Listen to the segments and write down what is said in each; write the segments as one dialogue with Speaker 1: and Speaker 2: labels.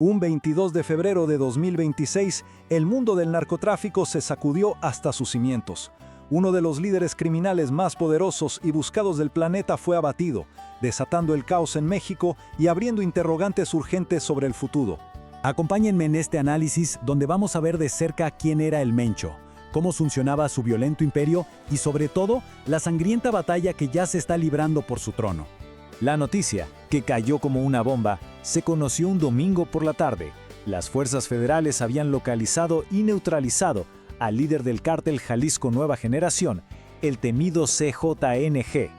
Speaker 1: Un 22 de febrero de 2026, el mundo del narcotráfico se sacudió hasta sus cimientos. Uno de los líderes criminales más poderosos y buscados del planeta fue abatido, desatando el caos en México y abriendo interrogantes urgentes sobre el futuro.
Speaker 2: Acompáñenme en este análisis donde vamos a ver de cerca quién era el Mencho, cómo funcionaba su violento imperio y sobre todo la sangrienta batalla que ya se está librando por su trono. La noticia, que cayó como una bomba, se conoció un domingo por la tarde. Las fuerzas federales habían localizado y neutralizado al líder del cártel Jalisco Nueva Generación, el temido CJNG.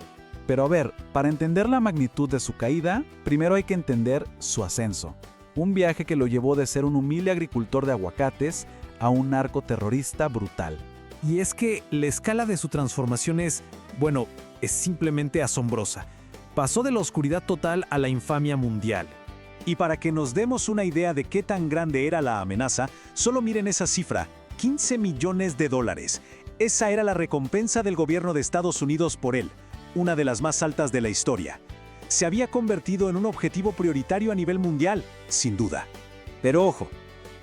Speaker 3: Pero a ver, para entender la magnitud de su caída, primero hay que entender su ascenso. Un viaje que lo llevó de ser un humilde agricultor de aguacates a un narcoterrorista brutal.
Speaker 2: Y es que la escala de su transformación es simplemente asombrosa. Pasó de la oscuridad total a la infamia mundial.
Speaker 1: Y para que nos demos una idea de qué tan grande era la amenaza, solo miren esa cifra, $15 millones. Esa era la recompensa del gobierno de Estados Unidos por él, una de las más altas de la historia. Se había convertido en un objetivo prioritario a nivel mundial, sin duda.
Speaker 4: Pero ojo,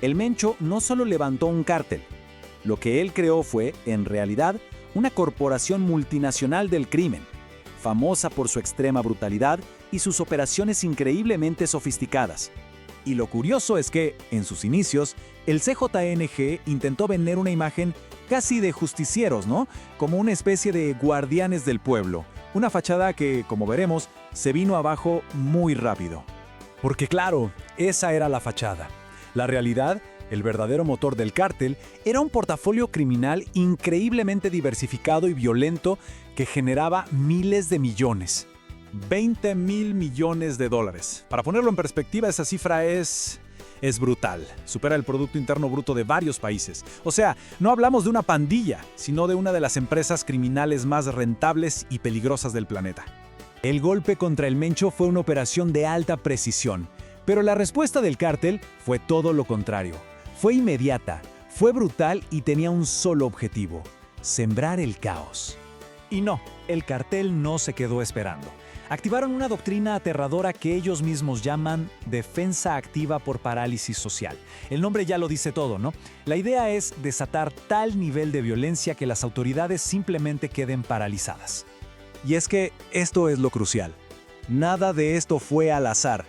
Speaker 4: el Mencho no solo levantó un cártel. Lo que él creó fue, en realidad, una corporación multinacional del crimen, famosa por su extrema brutalidad y sus operaciones increíblemente sofisticadas. Y lo curioso es que, en sus inicios, el CJNG intentó vender una imagen casi de justicieros, ¿no? Como una especie de guardianes del pueblo. Una fachada que, como veremos, se vino abajo muy rápido.
Speaker 1: Porque claro, esa era la fachada. La realidad, el verdadero motor del cártel, era un portafolio criminal increíblemente diversificado y violento que generaba miles de millones. $20,000 millones. Para ponerlo en perspectiva, esa cifra es brutal. Supera el Producto Interno Bruto de varios países. O sea, no hablamos de una pandilla, sino de una de las empresas criminales más rentables y peligrosas del planeta.
Speaker 2: El golpe contra el Mencho fue una operación de alta precisión, pero la respuesta del cártel fue todo lo contrario. Fue inmediata, fue brutal y tenía un solo objetivo: sembrar el caos. Y no, el cartel no se quedó esperando. Activaron una doctrina aterradora que ellos mismos llaman defensa activa por parálisis social. El nombre ya lo dice todo, ¿no? La idea es desatar tal nivel de violencia que las autoridades simplemente queden paralizadas.
Speaker 1: Y es que esto es lo crucial. Nada de esto fue al azar.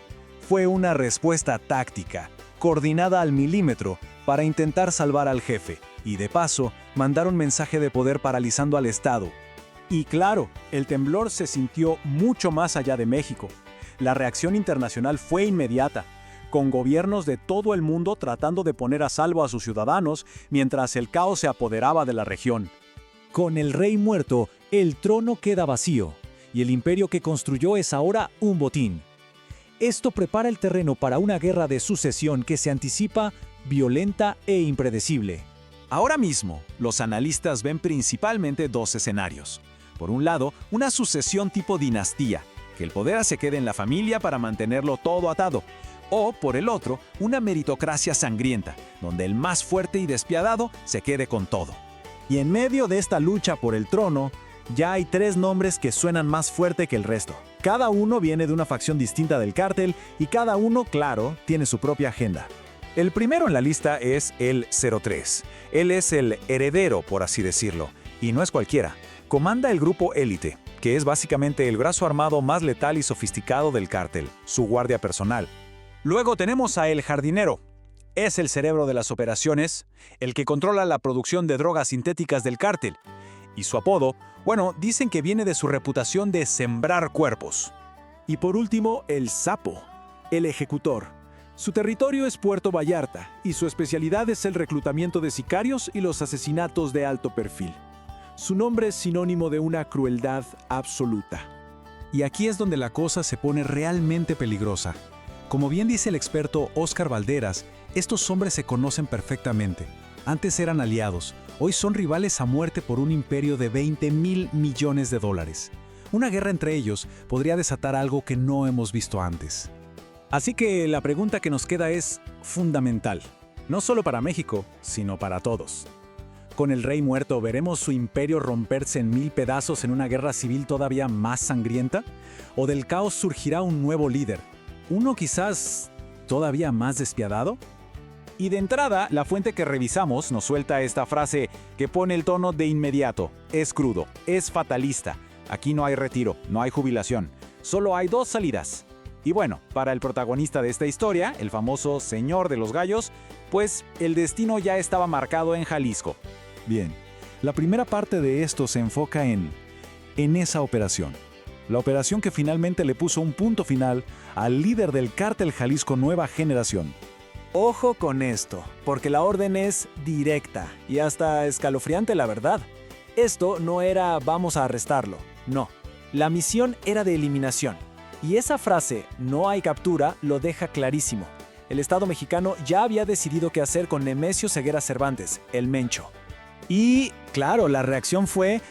Speaker 1: Fue una respuesta táctica, coordinada al milímetro, para intentar salvar al jefe. Y de paso, mandar un mensaje de poder paralizando al Estado. Y claro, el temblor se sintió mucho más allá de México. La reacción internacional fue inmediata, con gobiernos de todo el mundo tratando de poner a salvo a sus ciudadanos mientras el caos se apoderaba de la región.
Speaker 2: Con el rey muerto, el trono queda vacío, y el imperio que construyó es ahora un botín. Esto prepara el terreno para una guerra de sucesión que se anticipa, violenta e impredecible.
Speaker 1: Ahora mismo, los analistas ven principalmente dos escenarios. Por un lado, una sucesión tipo dinastía, que el poder se quede en la familia para mantenerlo todo atado. O, por el otro, una meritocracia sangrienta, donde el más fuerte y despiadado se quede con todo. Y en medio de esta lucha por el trono, ya hay tres nombres que suenan más fuerte que el resto. Cada uno viene de una facción distinta del cártel y cada uno, claro, tiene su propia agenda. El primero en la lista es el 03. Él es el heredero, por así decirlo, y no es cualquiera. Comanda el grupo Élite, que es básicamente el brazo armado más letal y sofisticado del cártel, su guardia personal. Luego tenemos a El Jardinero. Es el cerebro de las operaciones, el que controla la producción de drogas sintéticas del cártel. Y su apodo, dicen que viene de su reputación de sembrar cuerpos.
Speaker 3: Y por último, el Sapo, el ejecutor. Su territorio es Puerto Vallarta y su especialidad es el reclutamiento de sicarios y los asesinatos de alto perfil. Su nombre es sinónimo de una crueldad absoluta.
Speaker 1: Y aquí es donde la cosa se pone realmente peligrosa. Como bien dice el experto Óscar Valderas, estos hombres se conocen perfectamente. Antes eran aliados, hoy son rivales a muerte por un imperio de $20,000 millones. Una guerra entre ellos podría desatar algo que no hemos visto antes. Así que la pregunta que nos queda es fundamental, no solo para México, sino para todos. Con el rey muerto, ¿veremos su imperio romperse en 1000 pedazos en una guerra civil todavía más sangrienta? ¿O del caos surgirá un nuevo líder? Uno quizás
Speaker 3: ¿Todavía más despiadado?
Speaker 1: Y de entrada, la fuente que revisamos nos suelta esta frase que pone el tono de inmediato. Es crudo, es fatalista. Aquí no hay retiro, no hay jubilación. Solo hay dos salidas. Y bueno, para el protagonista de esta historia, el famoso Señor de los Gallos, pues el destino ya estaba marcado en Jalisco.
Speaker 3: Bien, la primera parte de esto se enfoca en esa operación. La operación que finalmente le puso un punto final al líder del cártel Jalisco Nueva Generación.
Speaker 2: Ojo con esto, porque la orden es directa y hasta escalofriante, la verdad. Esto no era vamos a arrestarlo, no. La misión era de eliminación. Y esa frase, no hay captura, lo deja clarísimo. El Estado mexicano ya había decidido qué hacer con Nemesio Ceguera Cervantes, el Mencho. Y, claro, la reacción fue,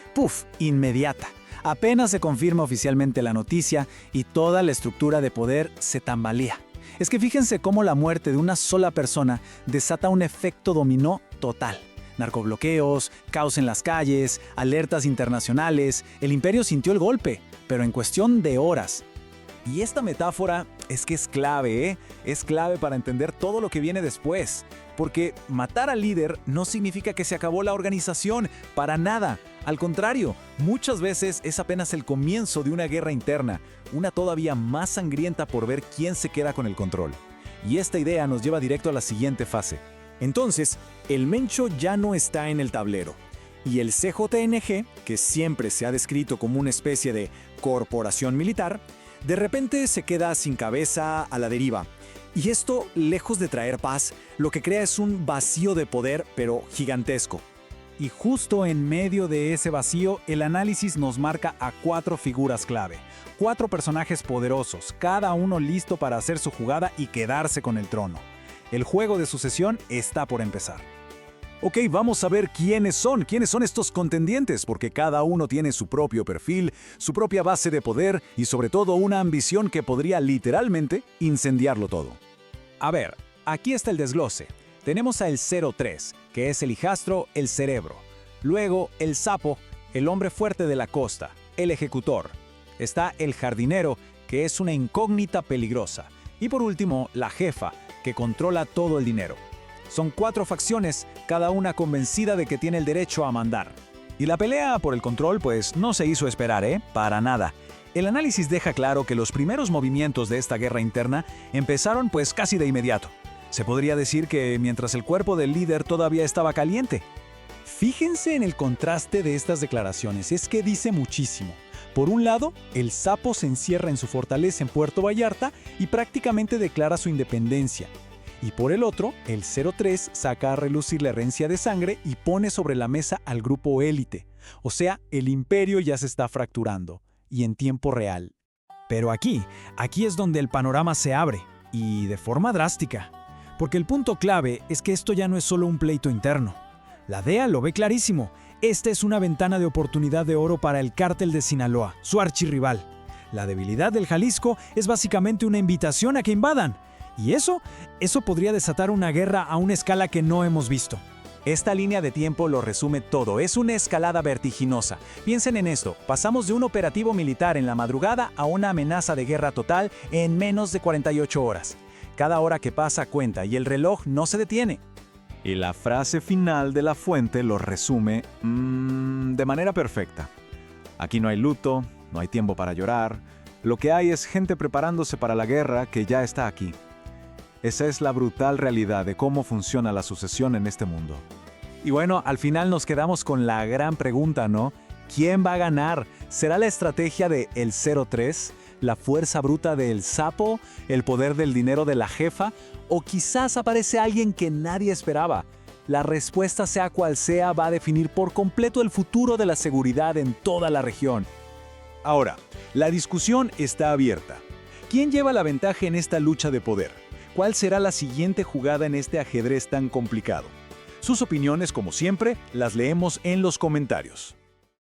Speaker 2: inmediata. Apenas se confirma oficialmente la noticia y toda la estructura de poder se tambalea. Es que fíjense cómo la muerte de una sola persona desata un efecto dominó total. Narcobloqueos, caos en las calles, alertas internacionales, el imperio sintió el golpe, pero en cuestión de horas. Y esta metáfora es que es clave, ¿eh? Es clave para entender todo lo que viene después. Porque matar al líder no significa que se acabó la organización, para nada. Al contrario, muchas veces es apenas el comienzo de una guerra interna, una todavía más sangrienta por ver quién se queda con el control. Y esta idea nos lleva directo a la siguiente fase. Entonces, el Mencho ya no está en el tablero. Y el CJNG, que siempre se ha descrito como una especie de corporación militar, de repente se queda sin cabeza, a la deriva. Y esto, lejos de traer paz, lo que crea es un vacío de poder, pero gigantesco. Y justo en medio de ese vacío, el análisis nos marca a 4 figuras clave. 4 personajes poderosos, cada uno listo para hacer su jugada y quedarse con el trono. El juego de sucesión está por empezar. Ok, vamos a ver quiénes son estos contendientes, porque cada uno tiene su propio perfil, su propia base de poder y sobre todo una ambición que podría literalmente incendiarlo todo. A ver, aquí está el desglose. Tenemos a el 03, que es el hijastro, el cerebro. Luego, el sapo, el hombre fuerte de la costa, el ejecutor. Está el jardinero, que es una incógnita peligrosa. Y por último, la jefa, que controla todo el dinero. Son 4 facciones, cada una convencida de que tiene el derecho a mandar. Y la pelea por el control, pues, no se hizo esperar, Para nada. El análisis deja claro que los primeros movimientos de esta guerra interna empezaron, pues, casi de inmediato. Se podría decir que mientras el cuerpo del líder todavía estaba caliente. Fíjense en el contraste de estas declaraciones, es que dice muchísimo. Por un lado, el sapo se encierra en su fortaleza en Puerto Vallarta y prácticamente declara su independencia. Y por el otro, el 03 saca a relucir la herencia de sangre y pone sobre la mesa al grupo élite. O sea, el imperio ya se está fracturando, y en tiempo real. Pero aquí es donde el panorama se abre, y de forma drástica. Porque el punto clave es que esto ya no es solo un pleito interno. La DEA lo ve clarísimo. Esta es una ventana de oportunidad de oro para el cártel de Sinaloa, su archirrival. La debilidad del Jalisco es básicamente una invitación a que invadan. Y eso podría desatar una guerra a una escala que no hemos visto. Esta línea de tiempo lo resume todo, es una escalada vertiginosa. Piensen en esto, pasamos de un operativo militar en la madrugada a una amenaza de guerra total en menos de 48 horas. Cada hora que pasa cuenta y el reloj no se detiene. Y la frase final de la fuente lo resume de manera perfecta. Aquí no hay luto, no hay tiempo para llorar. Lo que hay es gente preparándose para la guerra que ya está aquí. Esa es la brutal realidad de cómo funciona la sucesión en este mundo. Y bueno, al final nos quedamos con la gran pregunta, ¿no? ¿Quién va a ganar? ¿Será la estrategia de el 03? ¿La fuerza bruta del sapo? ¿El poder del dinero de la jefa? ¿O quizás aparece alguien que nadie esperaba? La respuesta, sea cual sea, va a definir por completo el futuro de la seguridad en toda la región. Ahora, la discusión está abierta. ¿Quién lleva la ventaja en esta lucha de poder? ¿Cuál será la siguiente jugada en este ajedrez tan complicado? Sus opiniones, como siempre, las leemos en los comentarios.